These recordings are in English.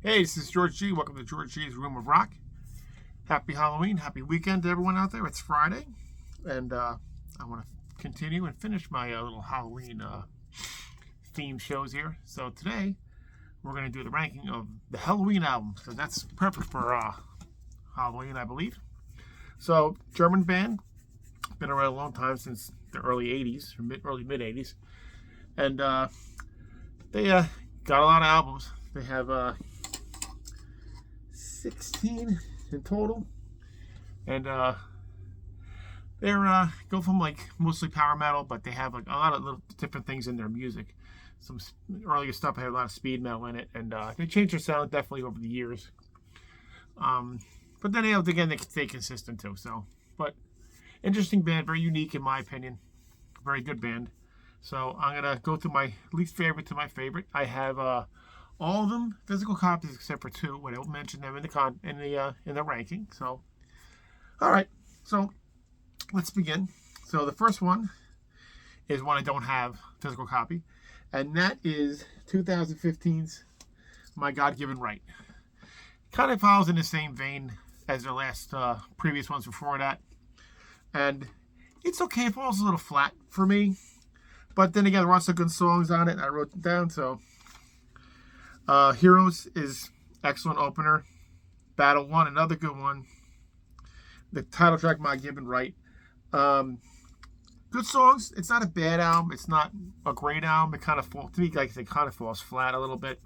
Hey, this is George G. Welcome to George G's Room of Rock. Happy Halloween, happy weekend to everyone out there. It's Friday, and I want to continue and finish my little Halloween theme shows here. So today, we're going to do the ranking of the Helloween album. So that's perfect for Halloween, I believe. So, German band, been around a long time, since the early 80s, or early mid 80s. And they got a lot of albums. They have 16 in total, and they're go from like mostly power metal, but they have like a lot of little different things in their music. Some earlier stuff had a lot of speed metal in it, and they changed their sound definitely over the years. But then again, they stay consistent too. So, but interesting band, very unique in my opinion, very good band. So I'm gonna go through my least favorite to my favorite. I have all of them physical copies except for two. When I will mention them in the ranking. So, all right. So let's begin. So the first one is one I don't have physical copy, and that is 2015's "My God-Given Right." Kind of follows in the same vein as their last previous ones before that, and it's okay. It falls a little flat for me, but then again, there are some good songs on it. I wrote them down. So Heroes is excellent opener. Battle One, another good one. The title track, "My Given Right." Good songs. It's not a bad album. It's not a great album. It kind of falls, to me, like it kind of falls flat a little bit,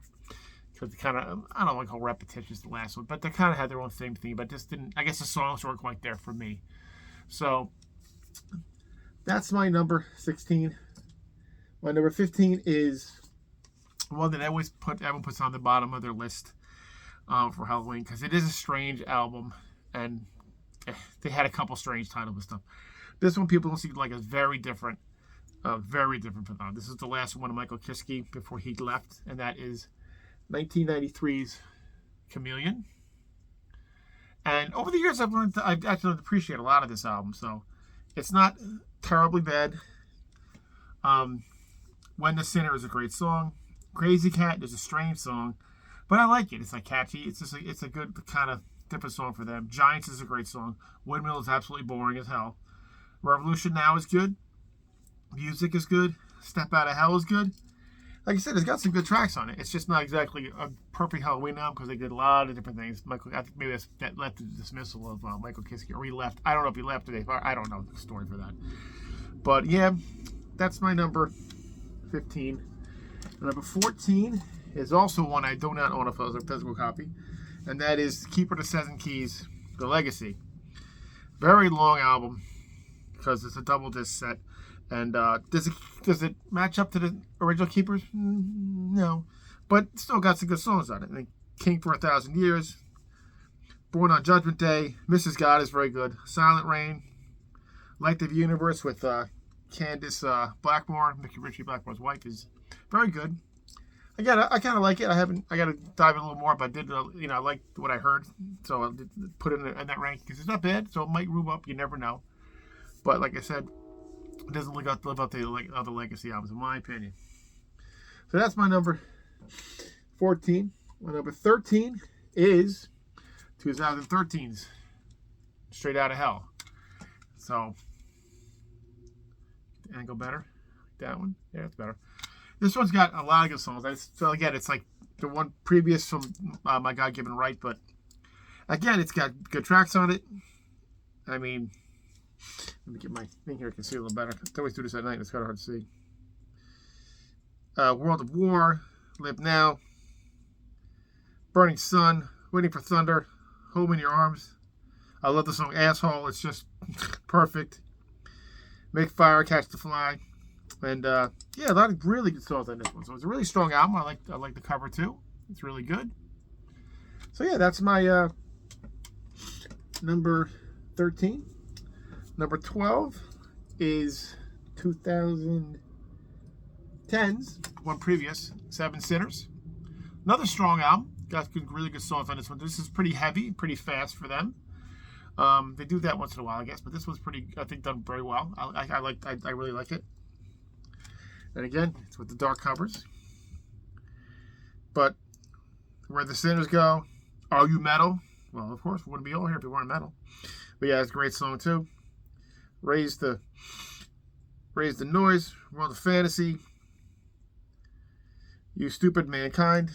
because it kind of, I don't want to call repetitious the last one, but they kind of had their own same thing. But just didn't. I guess the songs weren't quite there for me. So that's my number 16. My number 15 is one that everyone puts on the bottom of their list for Halloween, because it is a strange album, and they had a couple strange titles and stuff. This one people don't see like as very different from them. This is the last one of Michael Kiske before he left, and that is 1993's Chameleon. And over the years, I've actually learned to appreciate a lot of this album. So it's not terribly bad. "When the Sinner" is a great song. "Crazy Cat" is a strange song, but I like it. It's like catchy. It's a good kind of different song for them. "Giants" is a great song. "Windmill" is absolutely boring as hell. "Revolution Now" is good. "Music" is good. "Step Out of Hell" is good. Like I said, it's got some good tracks on it. It's just not exactly a perfect Halloween album, because they did a lot of different things. I think maybe that led to the dismissal of Michael Kiske, or he left. I don't know if he left today. I don't know the story for that. But yeah, that's my number 15. Number 14 is also one I do not own a physical copy, and that is "Keeper of the Seven Keys, The Legacy." Very long album, because it's a double disc set. And does it match up to the original Keepers? No, but still got some good songs on it. I think "King for 1,000 Years," "Born on Judgment Day," "Mrs. God" is very good. "Silent Rain," "Light of the Universe" with Candace Blackmore, Richie Blackmore's wife, is very good. Again, I kind of like it. I got to dive in a little more, but I did, I liked what I heard, so I did put it in that rank, because it's not bad. So it might move up. You never know. But like I said, it doesn't live up to the other legacy albums, in my opinion. So that's my number 14. My number 13 is 2013's "Straight Outta Hell." So, angle better? That one? Yeah, it's better. This one's got a lot of good songs. So again, it's like the one previous from "My God-Given Right," but again, it's got good tracks on it. I mean, let me get my thing here. I can see a little better. I always do this at night. It's kind of hard to see. "World of War," "Live Now," "Burning Sun," "Waiting for Thunder," "Hold Me in Your Arms." I love the song "Asshole." It's just perfect. "Make Fire," "Catch the Fly," and yeah, a lot of really good songs on this one. So it's a really strong album. I like the cover too. It's really good. So yeah, that's my number 13. Number 12 is 2010's one previous, "Seven Sinners." Another strong album. Got really good songs on this one. This is pretty heavy, pretty fast for them. They do that once in a while, I guess, but this one's pretty, I think, done very well. I really like it. And again, it's with the dark covers. But Where the Sinners Go. Are You Metal? Well, of course, we wouldn't be all here if we weren't metal. But yeah, it's a great song too. Raise the Noise. World of Fantasy. You Stupid Mankind.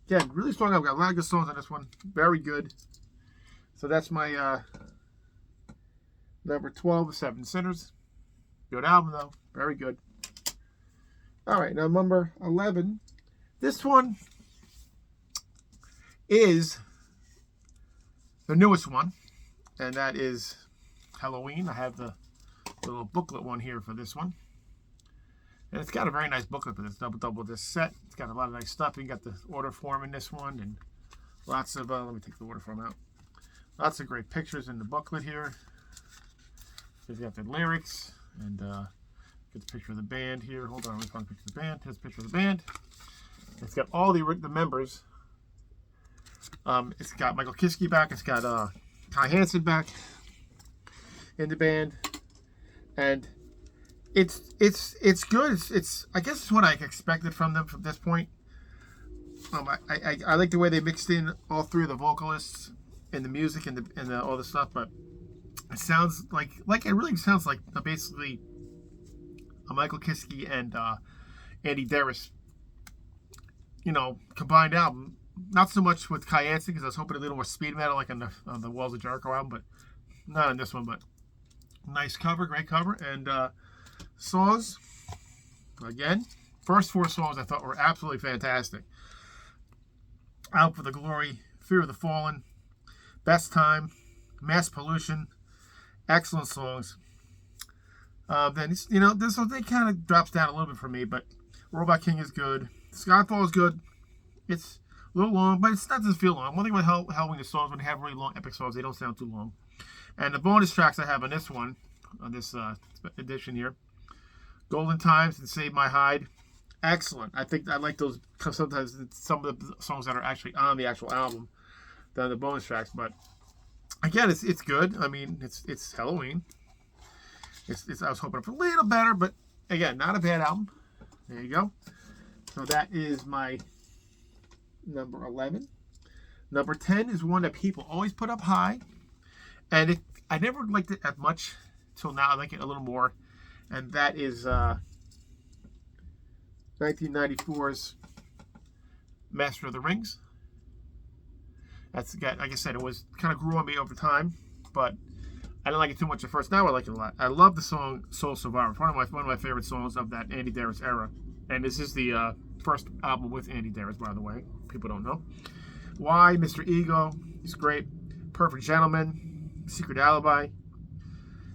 Yeah, really strong. I've got a lot of good songs on this one. Very good. So that's my number 12 of Seven Sinners. Good album though. Very good. All right, now number 11. This one is the newest one, and that is Helloween. I have the little booklet one here for this one. And it's got a very nice booklet for this double disc set. It's got a lot of nice stuff. You got the order form in this one, and lots of, let me take the order form out. Lots of great pictures in the booklet here. You've got the lyrics, and get the picture of the band here. Hold on, let's find a picture of the band. Here's a picture of the band. It's got all the members. It's got Michael Kiske back. It's got Kai Hansen back in the band, and it's good. It's I guess it's what I expected from them from this point. I like the way they mixed in all three of the vocalists and the music and the all the stuff, but it sounds like it really sounds like basically a Michael Kiske and Andy Darris, combined album. Not so much with Kai Hansen because I was hoping a little more speed metal like on the Walls of Jericho album, but not on this one. But nice cover, great cover, and songs. Again, first four songs I thought were absolutely fantastic. Out for the Glory, Fear of the Fallen, Best Time, Mass Pollution, excellent songs. Then this one they kind of drops down a little bit for me, but Robot King is good. Skyfall is good. It's a little long, but it doesn't feel long. One thing about Helloween, the songs, when they have really long epic songs, they don't sound too long. And the bonus tracks I have on this one, on this edition here, Golden Times and Save My Hide, excellent. I think I like those because sometimes some of the songs that are actually on the actual album than the bonus tracks. But again, it's good. I mean, it's Helloween. I was hoping for a little better, but again, not a bad album. There you go. So that is my number 11. Number 10 is one that people always put up high, and I never liked it as much till now. I like it a little more, and that is 1994's Master of the Rings. That's, like I said, it was kind of grew on me over time, but I didn't like it too much at first. Now I like it a lot. I love the song Soul Survivor. It's one of my favorite songs of that Andy Darris era. And this is the first album with Andy Darris, by the way. People don't know. Why? Mr. Ego. He's great. Perfect Gentleman. Secret Alibi.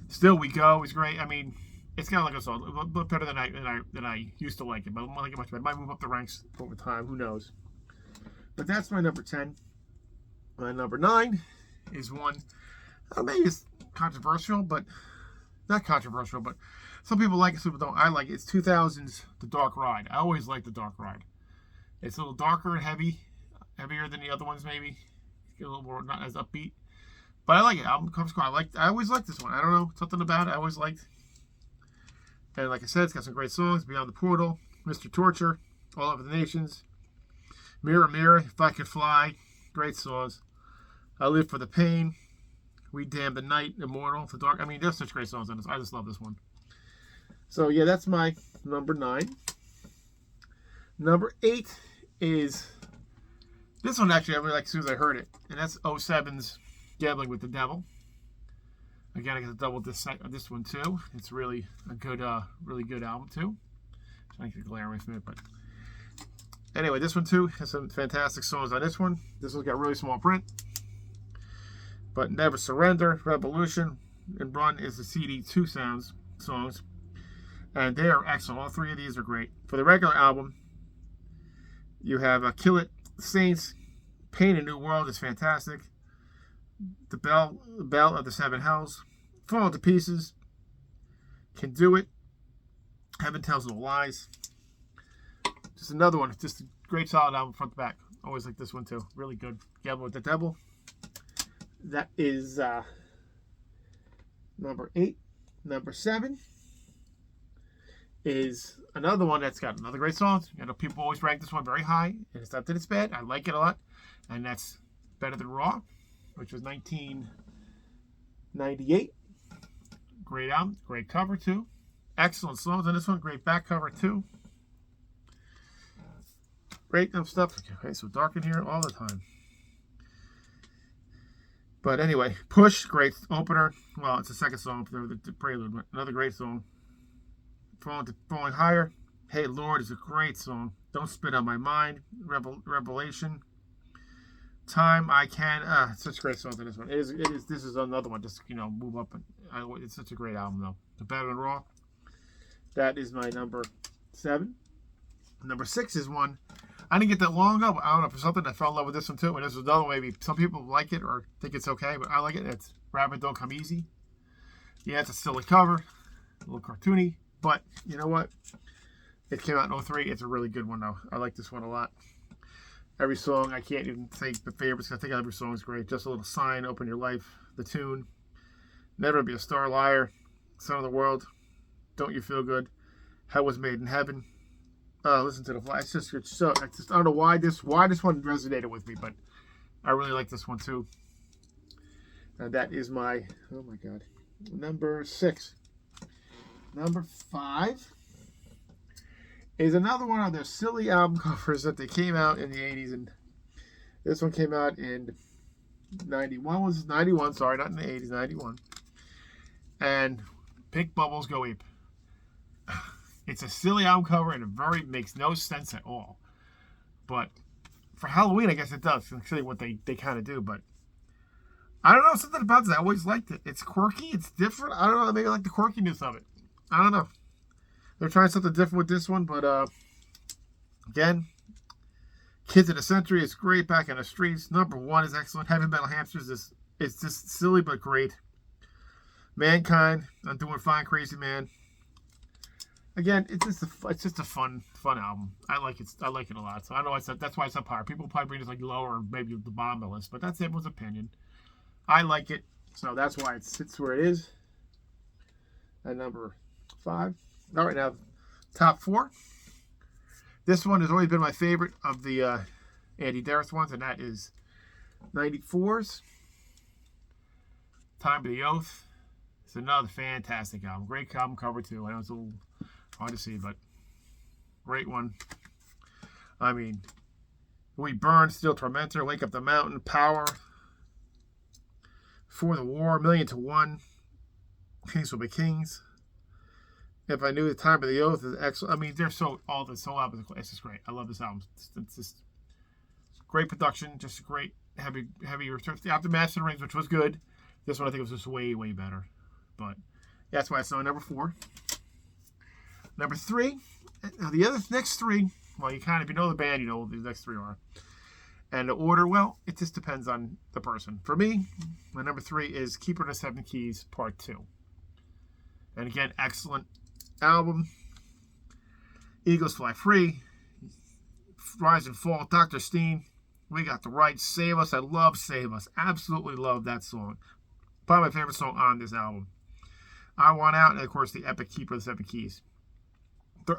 Still We Go is great. I mean, it's kind of like a song. A bit better than I used to like it. But I don't like it much better. It might move up the ranks over time. Who knows? But that's my number 10. My number 9 is one. Maybe it's controversial, but not controversial, but some people like it, some people don't. I like it. It's 2000's The Dark Ride. I always like The Dark Ride. It's a little darker and heavier than the other ones maybe. A little more not as upbeat. But I like it. Album comes cool. I always liked this one. I don't know, something about it I always liked. And like I said, it's got some great songs. Beyond the Portal, Mr. Torture, All Over the Nations, Mirror Mirror, If I Could Fly, great songs. I Live for the Pain, We Damn the Night, Immortal, The Dark. I mean, there's such great songs on this. I just love this one. So yeah, that's my number 9. Number 8 is this one. Actually, I really like as soon as I heard it, and that's 07's Gambling with the Devil. Again, I got to double this one too. It's really a good, really good album too. I can glare away from it, but anyway, this one too has some fantastic songs on this one. This one's got really small print. But Never Surrender, Revolution, and Run is the CD2 songs. And they are excellent. All three of these are great. For the regular album, you have Kill It, Saints, Paint a New World is fantastic. The Bell of the Seven Hells, Fall to Pieces, Can Do It, Heaven Tells No Lies. Just another one. Just a great solid album front to back. Always like this one too. Really good. Gambling with the Devil. That is number 8. Number 7 is another one that's got another great song. You know, people always rank this one very high, and it's not that it's bad. I like it a lot, and that's Better Than Raw, which was 1998. Great album, great cover too. Excellent songs on this one. Great back cover too. Great stuff. Okay, so dark in here all the time. But anyway, Push, great opener. Well, it's the second song for the prelude, but another great song. Falling Higher. Hey Lord is a great song. Don't Spit on My Mind. Revelation. Time I Can. Such great songs in this one. It is. This is another one. Just move up. It's such a great album though. The Better Than Raw. That is my number 7. Number 6 is one I didn't get that long ago, but I don't know, for something I fell in love with this one too. And this was another one, maybe some people like it or think it's okay, but I like it. It's Rabbit Don't Come Easy. Yeah, it's a silly cover, a little cartoony, but you know what? It came out in 2003. It's a really good one though. I like this one a lot. Every song, I can't even think the favorites. I think every song is great. Just a Little Sign, Open Your Life, the tune, Never Be a Star Liar, Son of the World, Don't You Feel Good, Hell Was Made in Heaven. Listen to the Fly. It's just I don't know why this one resonated with me, but I really like this one too. That is my, oh my god, number 6. Number 5 is another one of their silly album covers that they came out in the 80s, and this one came out in 91. Sorry, not in the 80s, 91. And Pink Bubbles Go Ape. It's a silly album cover, and it makes no sense at all. But for Helloween, I guess it does, considering what they kind of do. But I don't know, something about this. I always liked it. It's quirky. It's different. I don't know. Maybe I like the quirkiness of it. I don't know. They're trying something different with this one. But, again, Kids of the Century is great. Back in the Streets. Number 1 is excellent. Heavy Metal Hamsters is just silly but great. Mankind, I'm Doing Fine, Crazy Man. Again, it's just a fun album. I like it a lot. So I know that's why it's up higher. People probably bring it like lower, maybe the bottom of the list, but that's everyone's opinion. I like it, so that's why it sits where it is. At number 5. All right, now top 4. This one has always been my favorite of the Andy Darris ones, and that is 94's Time of the Oath. It's another fantastic album. Great album cover too. I know it's a little hard to see, but great one. I mean, We Burn, Steel Tormentor, Wake Up the Mountain, Power, For the War, Million to One, Kings Will Be Kings. If I Knew, The Time of the Oath is excellent. I mean, they're all this whole album. It's just great. I love this album. It's just great production. Just great heavy returns. The Aftermath of the Rings, which was good. This one I think was just way better. But that's why it's on number 4. Number 3. Now the next 3. Well, if you know the band, you know what the next 3 are. And the order, well, it just depends on the person. For me, my number 3 is Keeper of the Seven Keys, Part 2. And again, excellent album. Eagles Fly Free, Rise and Fall, Dr. Steen, We Got the Right, Save Us. I love Save Us. Absolutely love that song. Probably my favorite song on this album. I Want Out, and of course the epic Keeper of the Seven Keys.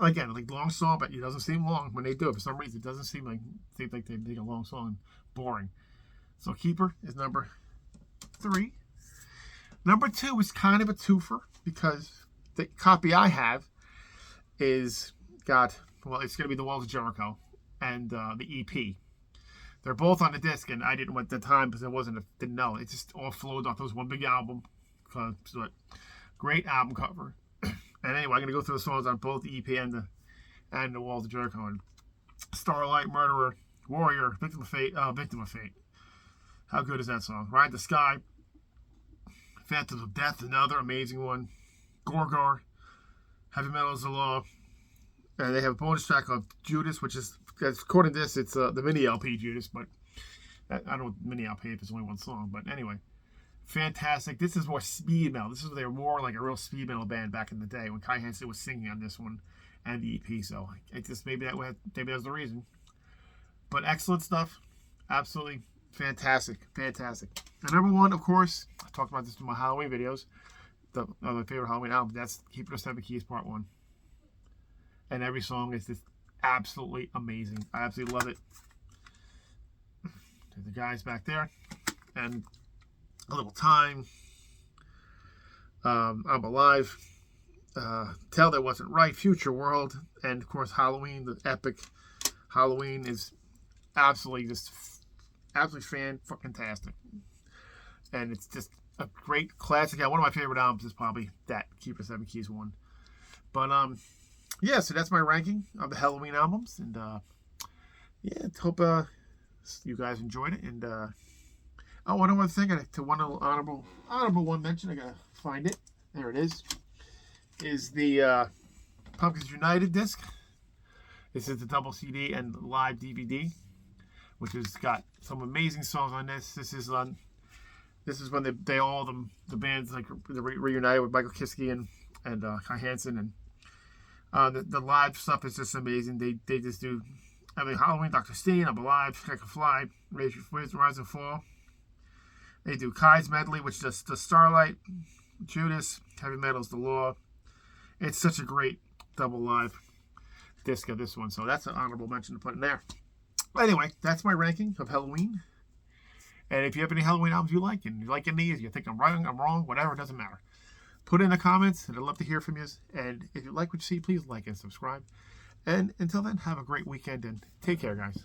Again, like long song, but it doesn't seem long when they do it. For some reason, it doesn't seem like they make a long song boring. So Keeper is number 3. Number 2 is kind of a twofer because the copy I have it's going to be The Walls of Jericho and the EP. They're both on the disc, and I didn't at the time because didn't know. It just all flowed off. It was one big album. Great album cover. And anyway, I'm going to go through the songs on both the EP and the Walls of Jericho. And Starlight, Murderer, Warrior, Victim of Fate. How good is that song? Ride the Sky, Phantoms of Death, another amazing one. Gorgor, Heavy Metal is the Law. And they have a bonus track of Judas, which is, according to this, it's the mini LP Judas, but I don't know mini LP if it's only one song. But anyway, fantastic. This is more speed metal. They were more like a real speed metal band back in the day when Kai Hansen was singing on this one and the EP. So it just maybe that was the reason. But excellent stuff. Absolutely fantastic. And number 1, of course, I talked about this in my Halloween videos. My favorite Halloween album. That's Keeper of the Seven Keys Part 1. and every song is just absolutely amazing. I absolutely love it. There's the guys back there, and A Little Time, I'm Alive, Tell That Wasn't Right, Future World, and of course Helloween, the epic. Helloween is absolutely fan-fucking-tastic. And it's just a great classic. Yeah, one of my favorite albums is probably that Keeper Seven Keys one. But yeah, so that's my ranking of the Helloween albums, and yeah, hope you guys enjoyed it. And oh, one other thing, to one honorable one mention, I gotta find it. There it is the Pumpkins United disc. This is the double CD and live DVD, which has got some amazing songs on this. This is when they all the bands like reunited with Michael Kiske and Kai Hansen, and the live stuff is just amazing. They just do Helloween, Dr. Steen, I'm Alive, I Can Fly, Rise and Fall. They do Kai's medley, which does the Starlight, Judas, Heavy Metal's The Law. It's such a great double live disc of this one, so that's an honorable mention to put in there. Anyway, that's my ranking of Helloween. And if you have any Helloween albums you like, and you like any, you think I'm right, I'm wrong, whatever, it doesn't matter. Put it in the comments, and I'd love to hear from you. And if you like what you see, please like and subscribe. And until then, have a great weekend, and take care, guys.